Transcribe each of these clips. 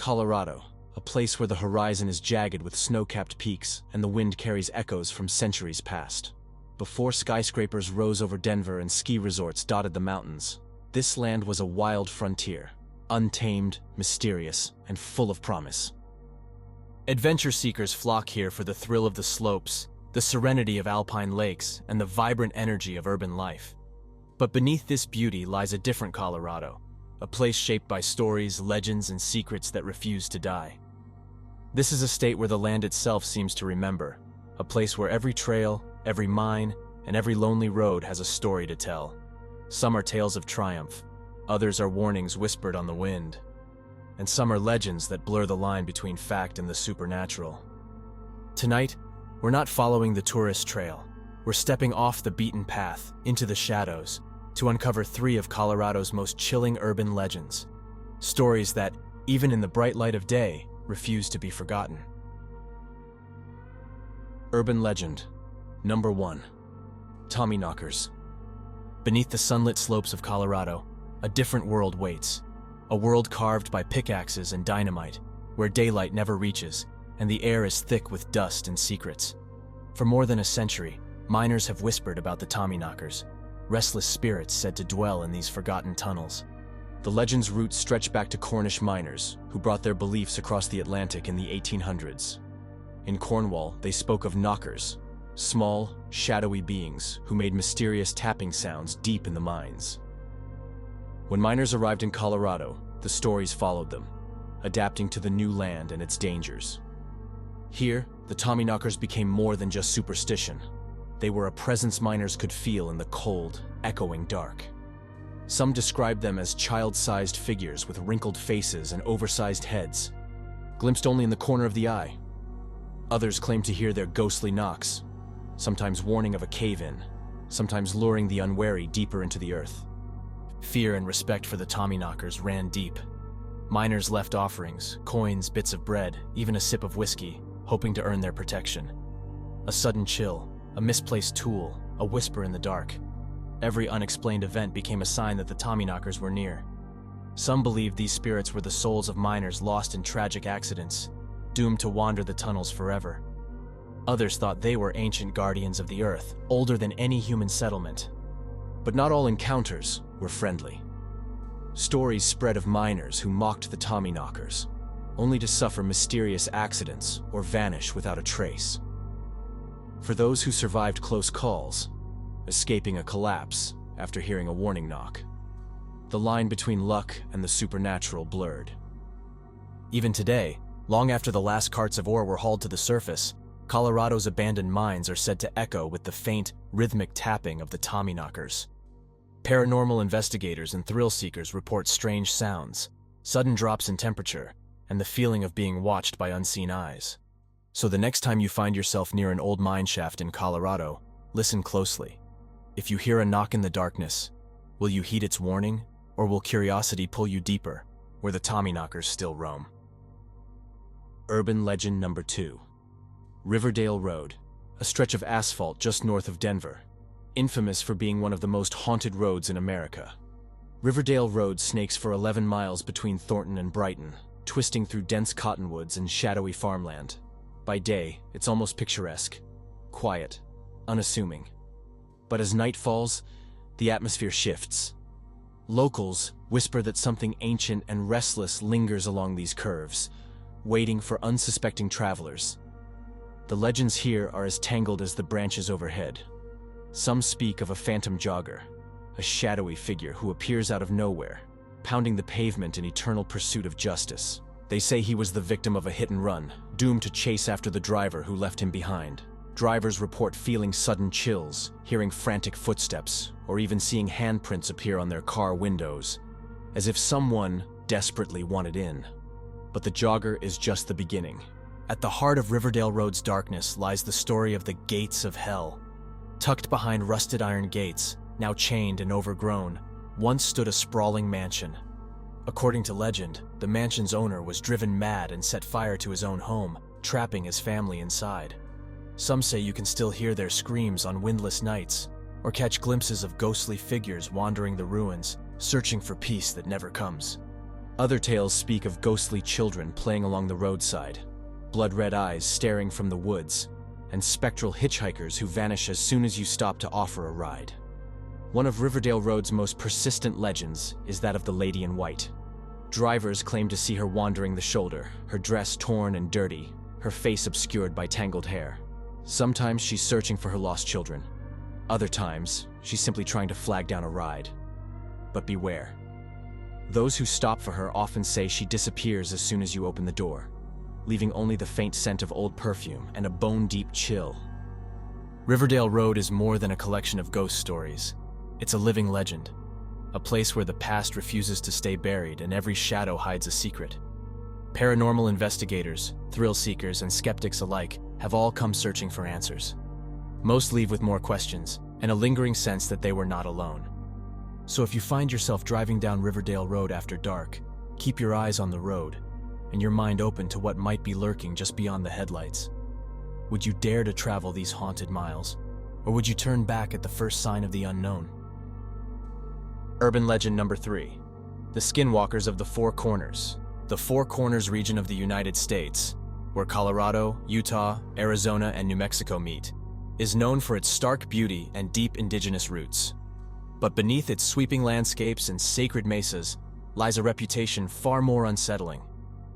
Colorado, a place where the horizon is jagged with snow-capped peaks and the wind carries echoes from centuries past. Before skyscrapers rose over Denver and ski resorts dotted the mountains, this land was a wild frontier, untamed, mysterious, and full of promise. Adventure seekers flock here for the thrill of the slopes, the serenity of alpine lakes, and the vibrant energy of urban life. But beneath this beauty lies a different Colorado, a place shaped by stories, legends, and secrets that refuse to die. This is a state where the land itself seems to remember, a place where every trail, every mine, and every lonely road has a story to tell. Some are tales of triumph, others are warnings whispered on the wind, and some are legends that blur the line between fact and the supernatural. Tonight, we're not following the tourist trail. We're stepping off the beaten path, into the shadows, to uncover 3 of Colorado's most chilling urban legends. Stories that, even in the bright light of day, refuse to be forgotten. Urban legend. Number 1. Tommyknockers. Beneath the sunlit slopes of Colorado, a different world waits. A world carved by pickaxes and dynamite, where daylight never reaches, and the air is thick with dust and secrets. For more than a century, miners have whispered about the Tommyknockers, restless spirits said to dwell in these forgotten tunnels. The legend's roots stretch back to Cornish miners, who brought their beliefs across the Atlantic in the 1800s. In Cornwall, they spoke of knockers, small, shadowy beings who made mysterious tapping sounds deep in the mines. When miners arrived in Colorado, the stories followed them, adapting to the new land and its dangers. Here, the Tommyknockers became more than just superstition. They were a presence miners could feel in the cold, echoing dark. Some described them as child-sized figures with wrinkled faces and oversized heads, glimpsed only in the corner of the eye. Others claimed to hear their ghostly knocks, sometimes warning of a cave-in, sometimes luring the unwary deeper into the earth. Fear and respect for the Tommyknockers ran deep. Miners left offerings, coins, bits of bread, even a sip of whiskey, hoping to earn their protection. A sudden chill, a misplaced tool, a whisper in the dark. Every unexplained event became a sign that the Tommyknockers were near. Some believed these spirits were the souls of miners lost in tragic accidents, doomed to wander the tunnels forever. Others thought they were ancient guardians of the earth, older than any human settlement. But not all encounters were friendly. Stories spread of miners who mocked the Tommyknockers, only to suffer mysterious accidents or vanish without a trace. For those who survived close calls, escaping a collapse after hearing a warning knock, the line between luck and the supernatural blurred. Even today, long after the last carts of ore were hauled to the surface, Colorado's abandoned mines are said to echo with the faint, rhythmic tapping of the Tommyknockers. Paranormal investigators and thrill seekers report strange sounds, sudden drops in temperature, and the feeling of being watched by unseen eyes. So the next time you find yourself near an old mine shaft in Colorado, listen closely. If you hear a knock in the darkness, will you heed its warning, or will curiosity pull you deeper, where the Tommyknockers still roam? Urban legend number 2. Riverdale Road, a stretch of asphalt just north of Denver, infamous for being one of the most haunted roads in America. Riverdale Road snakes for 11 miles between Thornton and Brighton, twisting through dense cottonwoods and shadowy farmland. By day, it's almost picturesque, quiet, unassuming. But as night falls, the atmosphere shifts. Locals whisper that something ancient and restless lingers along these curves, waiting for unsuspecting travelers. The legends here are as tangled as the branches overhead. Some speak of a phantom jogger, a shadowy figure who appears out of nowhere, pounding the pavement in eternal pursuit of justice. They say he was the victim of a hit and run, doomed to chase after the driver who left him behind. Drivers report feeling sudden chills, hearing frantic footsteps, or even seeing handprints appear on their car windows, as if someone desperately wanted in. But the jogger is just the beginning. At the heart of Riverdale Road's darkness lies the story of the Gates of Hell. Tucked behind rusted iron gates, now chained and overgrown, once stood a sprawling mansion. According to legend, the mansion's owner was driven mad and set fire to his own home, trapping his family inside. Some say you can still hear their screams on windless nights, or catch glimpses of ghostly figures wandering the ruins, searching for peace that never comes. Other tales speak of ghostly children playing along the roadside, blood-red eyes staring from the woods, and spectral hitchhikers who vanish as soon as you stop to offer a ride. One of Riverdale Road's most persistent legends is that of the Lady in White. Drivers claim to see her wandering the shoulder, her dress torn and dirty, her face obscured by tangled hair. Sometimes she's searching for her lost children. Other times, she's simply trying to flag down a ride. But beware. Those who stop for her often say she disappears as soon as you open the door, leaving only the faint scent of old perfume and a bone-deep chill. Riverdale Road is more than a collection of ghost stories. It's a living legend, a place where the past refuses to stay buried and every shadow hides a secret. Paranormal investigators, thrill seekers, and skeptics alike have all come searching for answers. Most leave with more questions and a lingering sense that they were not alone. So if you find yourself driving down Riverdale Road after dark, keep your eyes on the road and your mind open to what might be lurking just beyond the headlights. Would you dare to travel these haunted miles, or would you turn back at the first sign of the unknown? Urban legend number 3. The Skinwalkers of the Four Corners. The Four Corners region of the United States, where Colorado, Utah, Arizona, and New Mexico meet, is known for its stark beauty and deep indigenous roots. But beneath its sweeping landscapes and sacred mesas lies a reputation far more unsettling.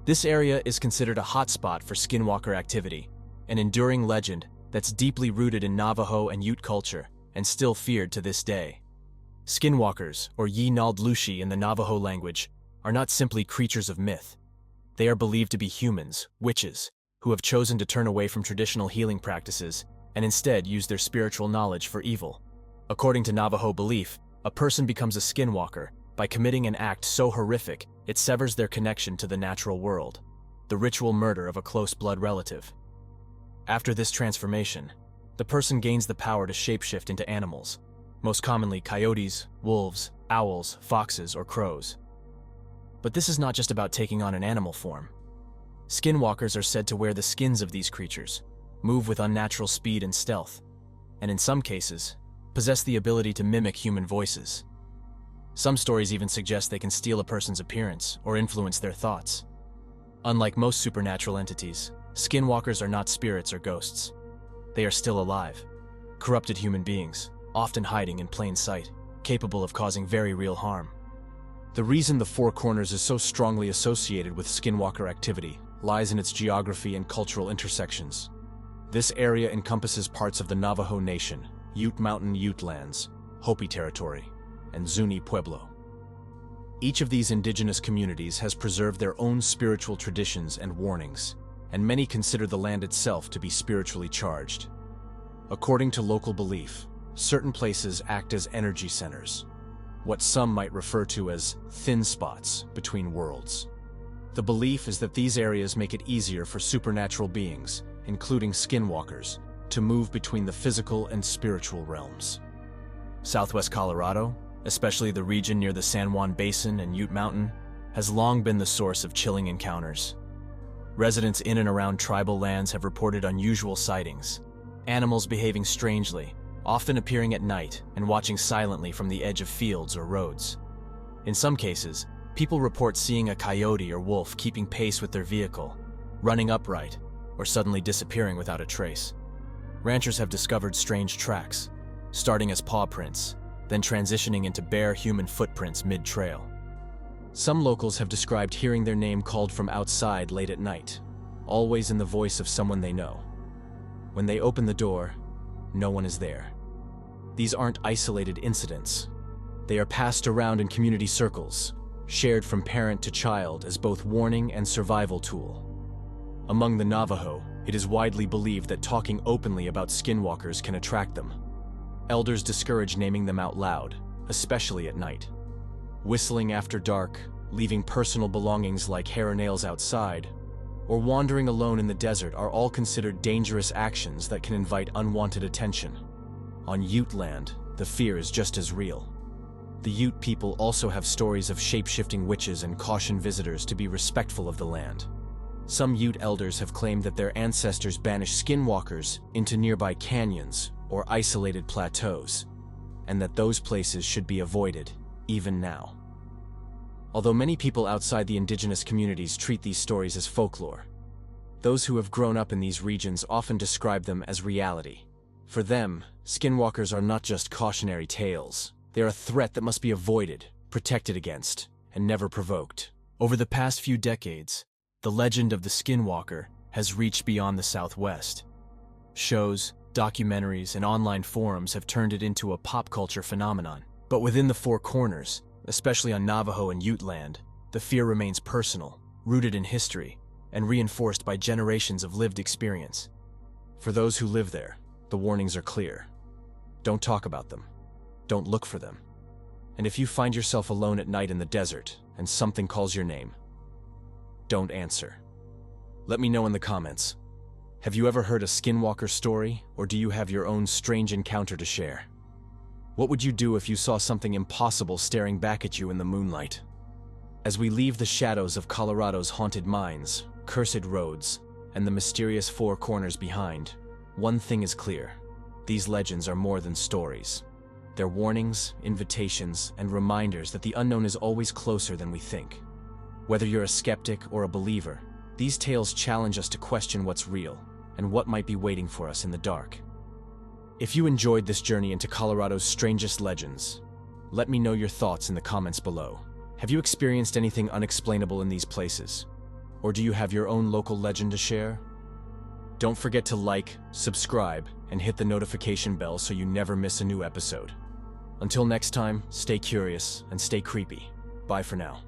This area is considered a hotspot for skinwalker activity, an enduring legend that's deeply rooted in Navajo and Ute culture and still feared to this day. Skinwalkers, or Yi-Nald-Lushi in the Navajo language, are not simply creatures of myth. They are believed to be humans, witches, who have chosen to turn away from traditional healing practices and instead use their spiritual knowledge for evil. According to Navajo belief, a person becomes a skinwalker by committing an act so horrific it severs their connection to the natural world, the ritual murder of a close blood relative. After this transformation, the person gains the power to shapeshift into animals, most commonly coyotes, wolves, owls, foxes, or crows. But this is not just about taking on an animal form. Skinwalkers are said to wear the skins of these creatures, move with unnatural speed and stealth, and in some cases, possess the ability to mimic human voices. Some stories even suggest they can steal a person's appearance or influence their thoughts. Unlike most supernatural entities, skinwalkers are not spirits or ghosts. They are still alive, corrupted human beings, often hiding in plain sight, capable of causing very real harm. The reason the Four Corners is so strongly associated with skinwalker activity lies in its geography and cultural intersections. This area encompasses parts of the Navajo Nation, Ute Mountain Ute Lands, Hopi Territory, and Zuni Pueblo. Each of these indigenous communities has preserved their own spiritual traditions and warnings, and many consider the land itself to be spiritually charged. According to local belief, certain places act as energy centers, what some might refer to as thin spots between worlds. The belief is that these areas make it easier for supernatural beings, including skinwalkers, to move between the physical and spiritual realms. Southwest Colorado, especially the region near the San Juan Basin and Ute Mountain, has long been the source of chilling encounters. Residents in and around tribal lands have reported unusual sightings, animals behaving strangely, often appearing at night and watching silently from the edge of fields or roads. In some cases, people report seeing a coyote or wolf keeping pace with their vehicle, running upright, or suddenly disappearing without a trace. Ranchers have discovered strange tracks, starting as paw prints, then transitioning into bare human footprints mid-trail. Some locals have described hearing their name called from outside late at night, always in the voice of someone they know. When they open the door, no one is there. These aren't isolated incidents. They are passed around in community circles, shared from parent to child as both warning and survival tool. Among the Navajo, it is widely believed that talking openly about skinwalkers can attract them. Elders discourage naming them out loud, especially at night. Whistling after dark, leaving personal belongings like hair or nails outside, or wandering alone in the desert are all considered dangerous actions that can invite unwanted attention. On Ute land, the fear is just as real. The Ute people also have stories of shape-shifting witches and caution visitors to be respectful of the land. Some Ute elders have claimed that their ancestors banished skinwalkers into nearby canyons or isolated plateaus, and that those places should be avoided, even now. Although many people outside the indigenous communities treat these stories as folklore, those who have grown up in these regions often describe them as reality. For them, skinwalkers are not just cautionary tales. They are a threat that must be avoided, protected against, and never provoked. Over the past few decades, the legend of the skinwalker has reached beyond the Southwest. Shows, documentaries, and online forums have turned it into a pop culture phenomenon. But within the Four Corners, especially on Navajo and Ute land, the fear remains personal, rooted in history, and reinforced by generations of lived experience. For those who live there, the warnings are clear. Don't talk about them. Don't look for them. And if you find yourself alone at night in the desert and something calls your name, don't answer. Let me know in the comments. Have you ever heard a skinwalker story, or do you have your own strange encounter to share? What would you do if you saw something impossible staring back at you in the moonlight? As we leave the shadows of Colorado's haunted mines, cursed roads, and the mysterious Four Corners behind, one thing is clear. These legends are more than stories. They're warnings, invitations, and reminders that the unknown is always closer than we think. Whether you're a skeptic or a believer, these tales challenge us to question what's real and what might be waiting for us in the dark. If you enjoyed this journey into Colorado's strangest legends, let me know your thoughts in the comments below. Have you experienced anything unexplainable in these places? Or do you have your own local legend to share? Don't forget to like, subscribe, and hit the notification bell so you never miss a new episode. Until next time, stay curious and stay creepy. Bye for now.